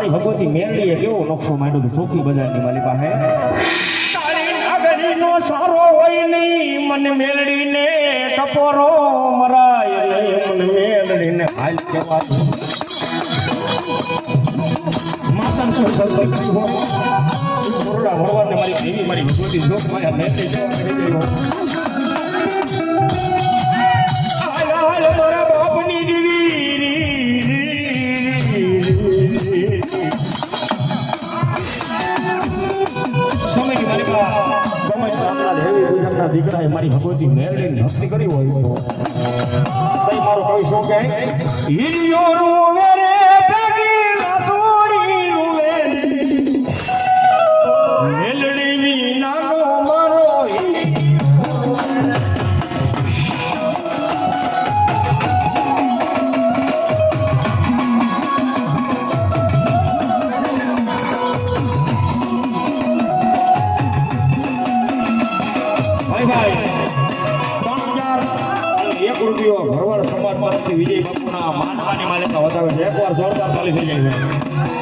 મારી ભગવતી મેરડીએ કેવો નકશો માંડ્યો તો ચોખી બજારની મારી પાસે તારી નાગરીનો સારો હોય નહીં મને મેલડીને ટપોરો મરાય નહીં મને મેલડીને હાલ કહેવાય માતાનો સંકલ્પ કર્યો કોરડા ભગવાનને મારી દેવી મારી ભગવતી જોગ માયા મેરડી જોગ કરી ગયો હાલ મારા બાપની દેવી સમયની મારી દીકરાએ મારી ભગવતી મેરડીની ભક્તિ કરી હોય તઈ મારો કવિ શું કહે હિરિયો રૂવે રે ભગી રસોડી રૂવે મેલડી વિનાનો મારો રૂપિયો ભરવાડ સમાજ માંથી વિજય બાપુના માનવાની માલિકા વધાવે છે એકવાર જોરદાર તાલી થઈ જાય છે